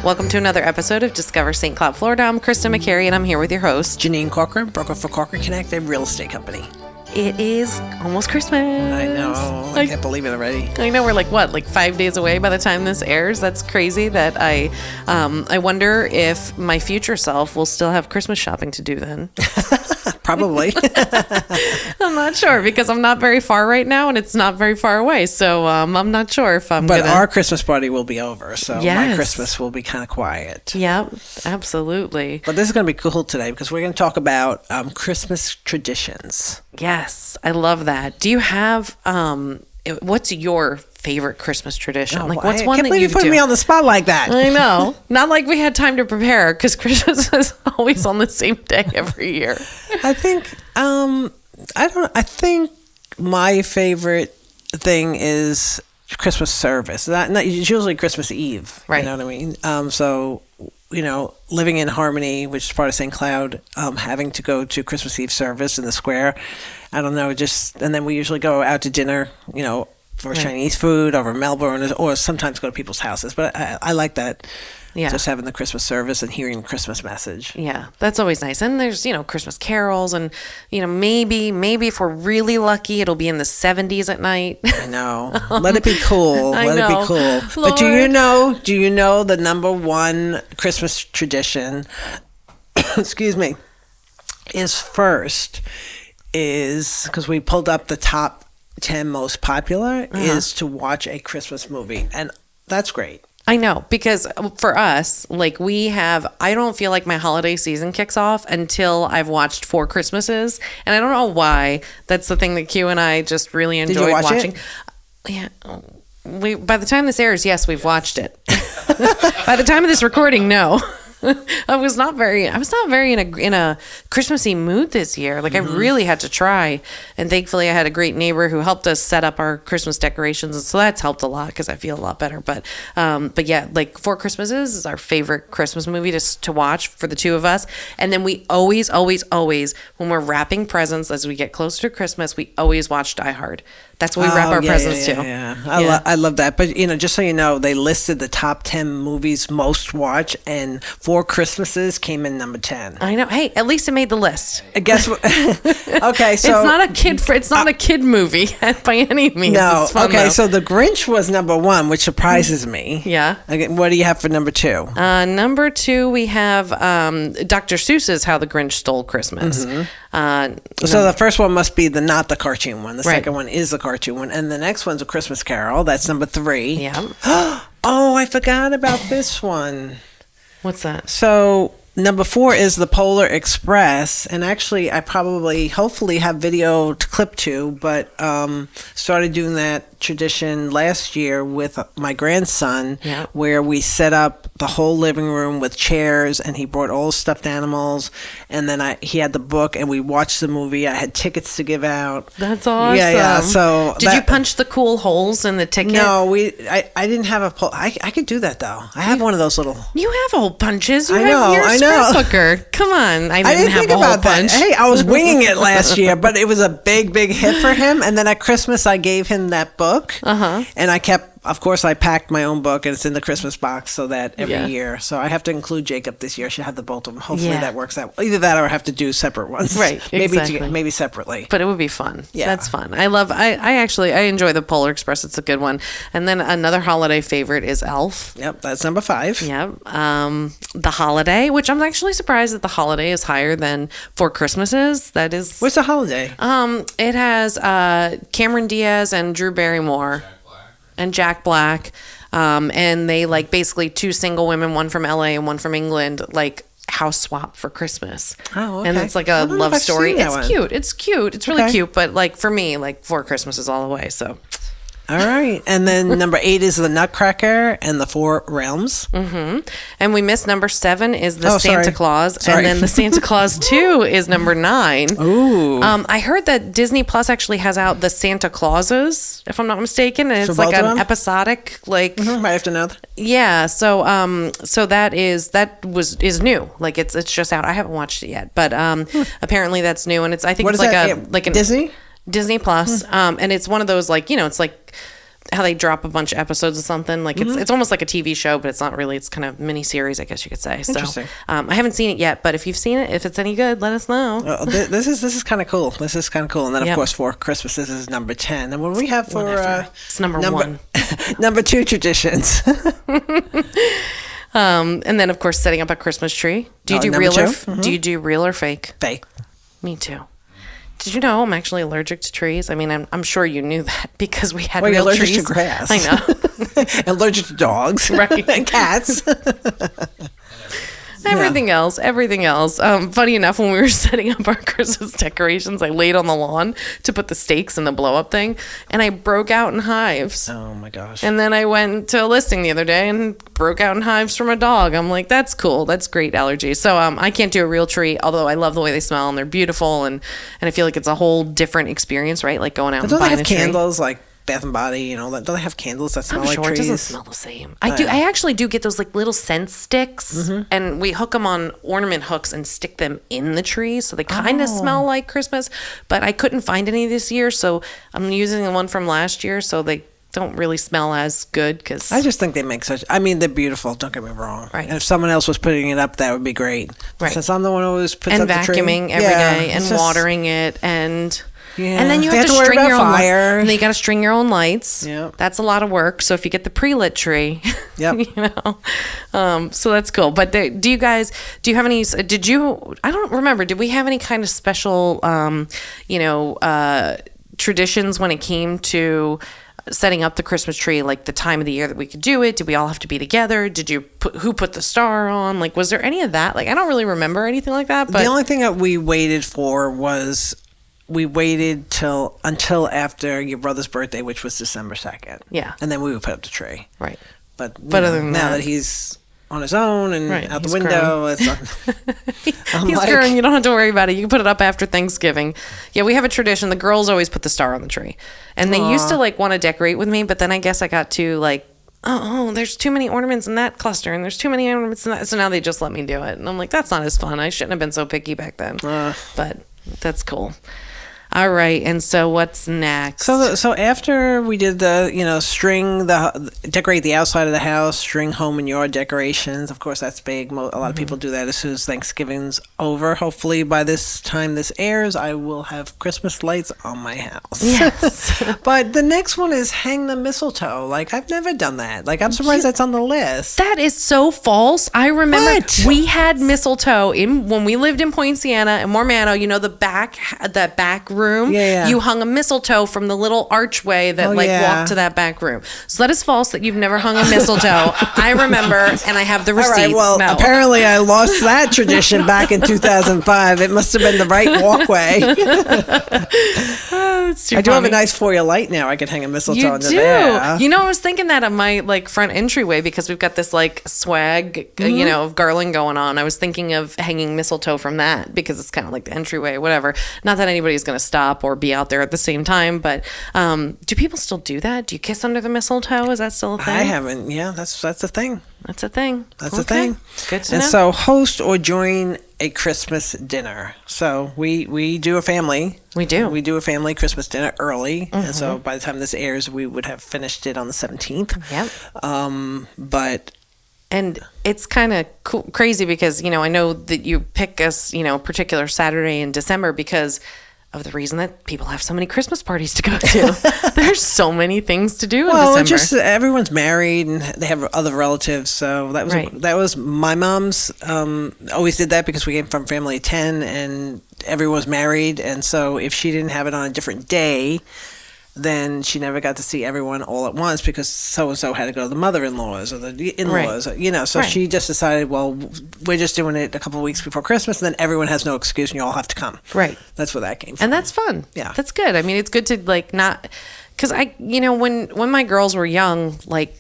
Welcome to another episode of Discover St. Cloud, Florida. I'm Krista McCary, and I'm here with your host, Janine Corcoran, broker for Corcoran Connect, a real estate company. It is almost Christmas. I know. I can't believe it already. I know we're like 5 days away by the time this airs. That's crazy. That I wonder if my future self will still have Christmas shopping to do then. Probably. I'm not sure because I'm not very far right now, and it's not very far away. So I'm not sure if I'm. But our Christmas party will be over, so Yes. my Christmas will be kind of quiet. Yep, absolutely. But this is going to be cool today because we're going to talk about Christmas traditions. Yes, I love that. Do you have what's your favorite Christmas tradition? What's one I can't that believe you you put do? me on the spot like that. I know. Not like we had time to prepare because Christmas is always on the same day every year. I think I think my favorite thing is Christmas service. Not it's usually Christmas Eve. Right. You know what I mean? So living in Harmony, which is part of St. Cloud, having to go to Christmas Eve service in the square. I don't know, and then we usually go out to dinner, for Chinese food over Melbourne, or sometimes go to people's houses. But I like that. Yeah. Just having the Christmas service and hearing the Christmas message. Yeah, that's always nice. And there's, Christmas carols and, maybe if we're really lucky, it'll be in the 70s at night. I know. Let it be cool. I Let know. it be cool. But do you know the number one Christmas tradition, excuse me, is because we pulled up the top 10 most popular, is to watch a Christmas movie. And that's great. I know, because for us, I don't feel like my holiday season kicks off until I've watched 4 Christmases. And I don't know why. That's the thing that Q and I just really enjoyed watching. Yeah. By the time this airs, yes, we've watched it. By the time of this recording, no. I was not very in a Christmassy mood this year. I really had to try, and thankfully I had a great neighbor who helped us set up our Christmas decorations, and so that's helped a lot because I feel a lot better. But yeah, 4 Christmases is our favorite Christmas movie to watch for the two of us. And then we always when we're wrapping presents as we get closer to Christmas, we always watch Die Hard. That's what we wrap our presents to. Yeah. I love that. But, just so you know, they listed the top 10 movies most watched, and 4 Christmases came in number 10. I know. Hey, at least it made the list. Guess what? Okay, so it's not a kid movie by any means. No. It's fun, Okay, though. so The Grinch was number 1, which surprises me. Yeah. Again, what do you have for number 2? Number 2, we have Dr. Seuss's How the Grinch Stole Christmas. So the first one must be not the cartoon one. The Right. second one is the cartoon one. And the next one's A Christmas Carol. That's number 3. Yeah. Oh, I forgot about this one. What's that? So number 4 is The Polar Express. And actually, I hopefully have video to clip to, but started doing that tradition last year with my grandson, where we set up the whole living room with chairs, and he brought all stuffed animals, and then he had the book, and we watched the movie. I had tickets to give out. That's awesome. Yeah. So did you punch the cool holes in the ticket? No, I didn't have a poll. I could do that though. I have one of those little. You have hole punches. I know. You're a scrapbooker. Come on. I didn't have think a hole about punch. that. Hey, I was winging it last year, but it was a big hit for him. And then at Christmas, I gave him that book. And I packed my own book, and it's in the Christmas box, so that every year. So I have to include Jacob this year. I should have the both of them. Hopefully that works out. Either that, or I have to do separate ones. Right. Exactly. Maybe separately. But it would be fun. Yeah. That's fun. I enjoy the Polar Express. It's a good one. And then another holiday favorite is Elf. Yep, that's number 5. Yep. The Holiday, which I'm actually surprised that The Holiday is higher than 4 Christmases. That is. What's The Holiday? It has Cameron Diaz and Drew Barrymore. And Jack Black. And they basically 2 single women, one from LA and one from England, house swap for Christmas. Oh, okay. And it's a love story. It's cute. It's cute. It's really cute. But for me, 4 Christmases all the way. So. All right. And then number 8 is The Nutcracker and the Four Realms. Mm-hmm. And we missed number 7 is the Santa Claus. Sorry. And then the Santa Claus 2 is number 9. Ooh. I heard that Disney Plus actually has out the Santa Clauses, if I'm not mistaken. And it's an episodic, Might have to know that. Yeah. So that is new. It's just out. I haven't watched it yet, but apparently that's new. And I think what it's is that? like a Disney Plus. And it's one of those it's how they drop a bunch of episodes of something. Like it's almost like a TV show, but it's not really. It's kind of mini series, I guess you could say. Interesting. So I haven't seen it yet, but if you've seen it, if it's any good, let us know. This is kind of cool. This is kind of cool. And then, of Yep. course, for Christmas, this is number 10. And what we have for It's number 1. number 2 traditions. And then, of course, setting up a Christmas tree. Do you do number real or 2? do you do real or fake? Fake. Me too. Did you know I'm actually allergic to trees? I mean, I'm sure you knew that because we had Well, you're real allergic trees. to grass. I know. Allergic to dogs. Right. And cats. Everything else. Funny enough, when we were setting up our Christmas decorations, I laid on the lawn to put the stakes and the blow up thing, and I broke out in hives. Oh, my gosh. And then I went to a listing the other day and broke out in hives from a dog. I'm like, that's cool. That's great allergy. So I can't do a real tree, although I love the way they smell and they're beautiful. And I feel like it's a whole different experience, right? Like going out and Don't they buying have a tree. candles like Bath and Body? You know, don't they have candles that smell I'm like sure trees? it doesn't smell the same. I actually do get those like little scent sticks, and we hook them on ornament hooks and stick them in the tree, so they kind of smell like Christmas. But I couldn't find any this year, so I'm using the one from last year, so they don't really smell as good. Because I just think they make such. I mean, they're beautiful. Don't get me wrong. Right. And if someone else was putting it up, that would be great. Right. Since I'm the one who always puts and up the tree. vacuuming every day and it's just- watering it and. Yeah. And then you They have to worry string about your own fire. and then you got to string your own lights. Yep. That's a lot of work. So if you get the pre-lit tree, Yep. you know, so that's cool. But do you have any? I don't remember. Did we have any kind of special, traditions when it came to setting up the Christmas tree, like the time of the year that we could do it? Did we all have to be together? Who put the star on? Like, was there any of that? Like, I don't really remember anything like that. But The only thing that we waited for was until after your brother's birthday, which was December 2nd. Yeah. And then we would put up the tree. right. But other than now that- that he's on his own and Right, out the he's window, it's I'm He's like- grown. You don't have to worry about it. You can put it up after Thanksgiving. Yeah, we have a tradition. The girls always put the star on the tree, and they used to like want to decorate with me, but then I guess I got too like, oh, there's too many ornaments in that cluster, and there's too many ornaments in that. So now they just let me do it, and I'm like, that's not as fun. I shouldn't have been so picky back then, but that's cool. All right, and so what's next? So after we did decorate the outside of the house, string home and yard decorations. Of course, that's big. A lot of people do that as soon as Thanksgiving's over. Hopefully, by this time this airs, I will have Christmas lights on my house. Yes. But the next one is hang the mistletoe. Like, I've never done that. Like, I'm surprised that's on the list. That is so false. I remember What? we had mistletoe when we lived in Point Siena and Mormano. You know the back room. Yeah. You hung a mistletoe from the little archway that walked to that back room. So that is false that you've never hung a mistletoe. I remember, and I have the All receipts. right, well, No. apparently I lost that tradition back in 2005. It must have been the right walkway. It's too I do have a funny. nice foyer light now. I could hang a mistletoe You under do. there. You know, I was thinking that on my like front entryway because we've got this like swag, of garland going on. I was thinking of hanging mistletoe from that because it's kind of like the entryway, whatever. Not that anybody's going to stop or be out there at the same time, but do people still do that? Do you kiss under the mistletoe? Is that still a thing? I haven't. Yeah, that's a thing. That's a thing. That's the Okay. thing. Good to And know. so host or join a Christmas dinner. So we do a family. We do. We do a family Christmas dinner early. And so by the time this airs, we would have finished it on the 17th. Yep. But And it's kind of crazy because, I know that you pick us, particular Saturday in December because of the reason that people have so many Christmas parties to go to. There's so many things to do in well, December. it's just everyone's married and they have other relatives. So that was Right. that was my mom's. Always did that because we came from family of 10 and everyone was married. And so if she didn't have it on a different day, then she never got to see everyone all at once because so-and-so had to go to the mother-in-laws or the in-laws, So Right. she just decided, well, we're just doing it a couple of weeks before Christmas, and then everyone has no excuse and you all have to come. Right. That's where that came from. And that's fun. Yeah. That's good. I mean, it's good to like not, because when my girls were young, like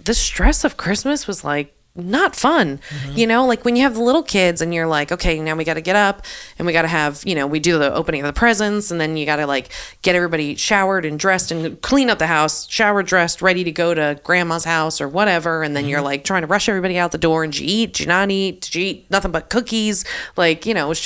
the stress of Christmas was like not fun. You know, like when you have the little kids and you're like, okay, now we got to get up and we got to have, you know, we do the opening of the presents, and then you got to like get everybody showered and dressed and clean up the house, showered, dressed, ready to go to grandma's house or whatever. And then you're like trying to rush everybody out the door. And did you eat? Did you not eat? Did you eat nothing but cookies? Like, you know, it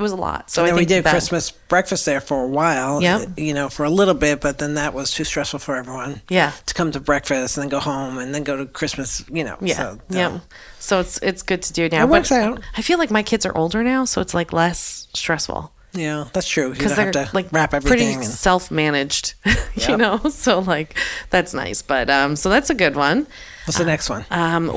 was a lot. So and I then think we did that, Christmas breakfast there for a while, Yep. you know, for a little bit, but then that was too stressful for everyone. Yeah. To come to breakfast and then go home and then go to Christmas, you know. Yeah. So, Yeah. So it's good to do now. It works out. I feel like my kids are older now, so it's like less stressful. Yeah, that's true. You Because don't they're have to like wrap pretty everything. self-managed, you Yep. know. So like that's nice. But so that's a good one. What's the next one?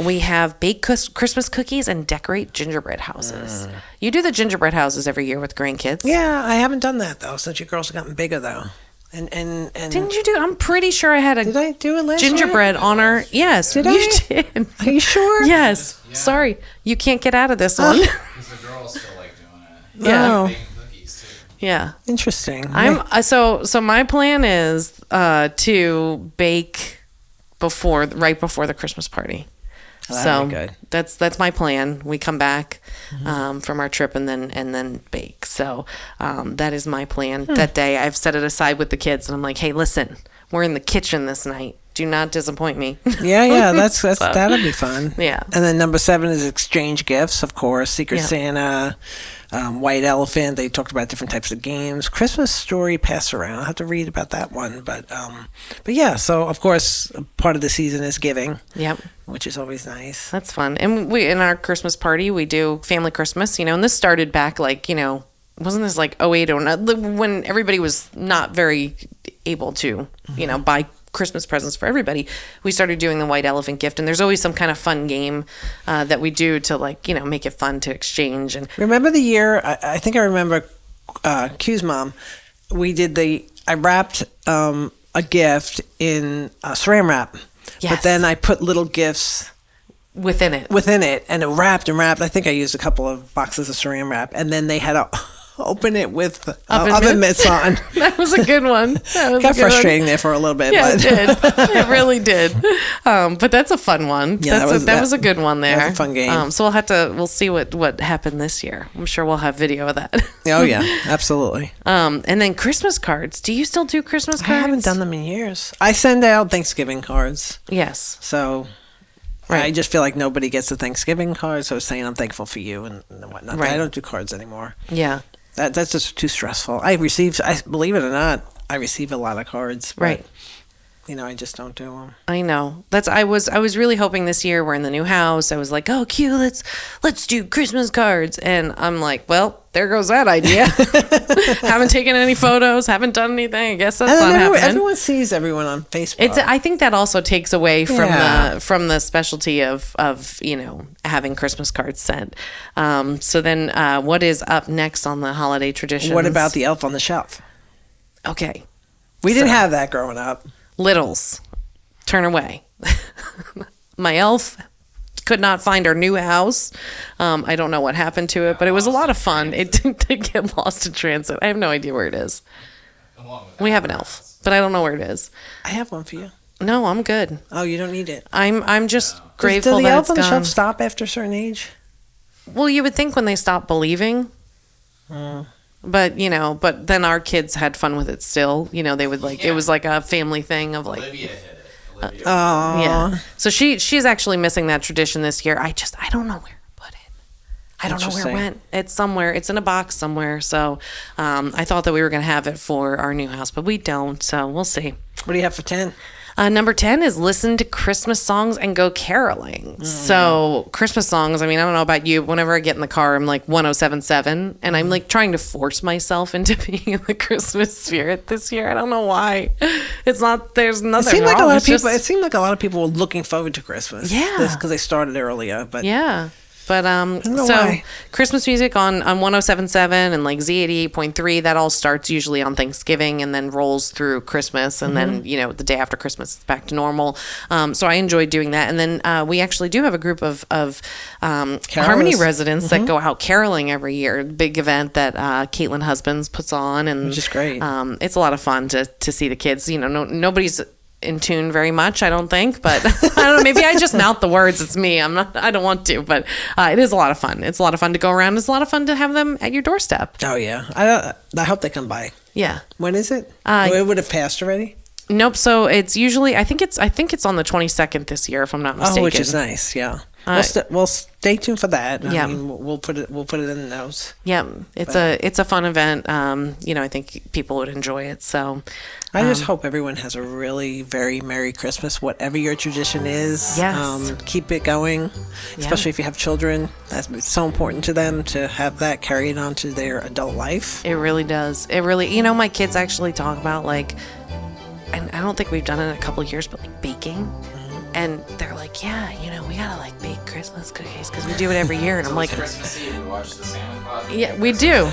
We have bake Christmas cookies and decorate gingerbread houses. You do the gingerbread houses every year with grandkids. Yeah, I haven't done that though, since your girls have gotten bigger though. And Didn't you do? I'm pretty sure I had a did I do it last year? gingerbread on our. Yes, Did you I? did. Are you sure? Yes. Yeah. Sorry, you can't get out of this one. Because the girls still like doing it. Yeah. Oh, Baking cookies too. Yeah. interesting. I'm so my plan is to bake right before the Christmas party. Oh, So that'd be good. that's my plan. We come back from our trip and then bake. So that is my plan that day. I've set it aside with the kids, and I'm like, hey, listen, we're in the kitchen this night. Do not disappoint me. Yeah, that's that'll be fun. Yeah. And then number 7 is exchange gifts, of course. Secret Yeah. Santa, White Elephant. They talked about different types of games. Christmas Story Pass Around. I'll have to read about that one, but yeah. So of course, part of the season is giving, Yep. which is always nice. That's fun. And we in our Christmas party, we do family Christmas, you know, and this started back like, you know, wasn't this like 08, 09, when everybody was not very able to, you know, buy Christmas presents for everybody. We started doing the White Elephant gift, and there's always some kind of fun game that we do to like, you know, make it fun to exchange. And Remember the year? I think I remember Q's mom. I wrapped a gift in saran wrap, but Yes. then I put little gifts within it. within it, and it wrapped and wrapped. I think I used a couple of boxes of saran wrap, and then they had to open it with oven mitts on. That was a good one. That was Got a good one. frustrating there for a little bit. Yeah, but it did. It really did. But that's a fun one. Yeah, that was a good one there. that was a fun game. So we'll see what happened this year. I'm sure we'll have video of that. Oh yeah, absolutely. And then Christmas cards. Do you still do Christmas I cards? haven't done them in years. I send out Thanksgiving cards, Yes. so Right. I just feel like nobody gets a Thanksgiving card. So saying I'm thankful for you and whatnot. Right. I don't do cards anymore. Yeah. That's just too stressful. I believe it or not, I receive a lot of cards. But, Right. You know, I just don't do them. I know. I was really hoping this year we're in the new house. I was like, oh, Q, let's do Christmas cards. And I'm like, well, there goes that idea. Haven't taken any photos, haven't done anything. I guess that's not happening. Everyone sees everyone on Facebook. I think that also takes away from Yeah. the specialty of you know, having Christmas cards sent. So then what is up next on the holiday traditions? What about the elf on the shelf? Okay. We didn't So- have that growing up. Littles, turn away. My elf could not find our new house. I don't know what happened to it, but it was a lot of fun. It did get lost in transit. I have no idea where it is. Along with We have an elf, but I don't know where it is. I have one for you. No, I'm good. Oh, you don't need it. I'm just grateful Does the that elf it's on the gone. shelf stop after a certain age? Well, you would think when they stop believing. But, you know, but then our kids had fun with it still. You know, they would like, it was like a family thing of like, Olivia hit it. Olivia. Oh, yeah. So she's actually missing that tradition this year. I don't know where to put it. I don't know where it Interesting. went. It's somewhere. It's in a box somewhere. So I thought that we were going to have it for our new house, but we don't. So we'll see. What do you have for 10? Number 10 is listen to Christmas songs and go caroling. So Christmas songs, I mean, I don't know about you, but whenever I get in the car, I'm like 107.7, and I'm like trying to force myself into being in the Christmas spirit this year. I don't know why. It's not, there's It nothing seemed like wrong. a lot of It's just- people. It seemed like a lot of people were looking forward to Christmas. Yeah. because they started earlier. But Yeah. But know so why. Christmas music on 107.7 and like Z88.3, that all starts usually on Thanksgiving and then rolls through Christmas, and then, you know, the day after Christmas it's back to normal. So I enjoy doing that. And then we actually do have a group of Harmony residents that go out caroling every year. Big event that Caitlin Husbands puts on, and Which is great. It's a lot of fun to see the kids. You know, nobody's in tune very much, I don't think, but I don't know, maybe I just mouth the words. It's me. I don't want to, but it is a lot of fun. It's a lot of fun to go around. It's a lot of fun to have them at your doorstep. Oh yeah, I hope they come by. Yeah. When is it? It would have passed already. Nope. So it's usually, I think it's on the 22nd this year, if I'm not mistaken. Oh, which is nice. Yeah. We'll stay tuned for that. I mean, we'll put it in the notes. Yeah, it's a fun event. I think people would enjoy it. So I just hope everyone has a really very Merry Christmas, whatever your tradition is. Yes. Keep it going, especially if you have children. That's so important to them to have that carried on to their adult life. It really does. It really, my kids actually talk about and I don't think we've done it in a couple of years, but baking. And they're like, yeah, we gotta bake Christmas cookies because we do it every year. And I'm like, Christmas Eve, you watch the Santa Claus. yeah, we do.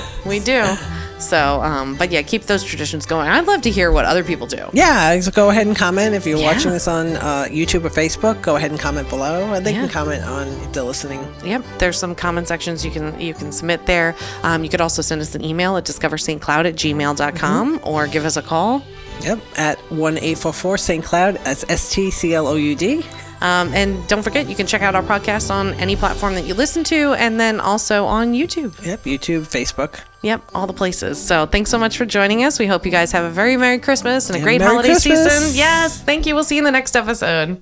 So, but yeah, keep those traditions going. I'd love to hear what other people do. Yeah, so go ahead and comment if you're watching this on YouTube or Facebook. Go ahead and comment below, and they can comment on if they're listening. Yep, there's some comment sections you can submit there. You could also send us an email at discoverstcloud@gmail.com or give us a call. Yep, at 1-844 St. Cloud. That's STCLOUD. And don't forget, you can check out our podcast on any platform that you listen to, and then also on YouTube. Yep, YouTube, Facebook. Yep, all the places. So thanks so much for joining us. We hope you guys have a very Merry Christmas and a great Merry holiday Christmas. season. Yes, thank you. We'll see you in the next episode.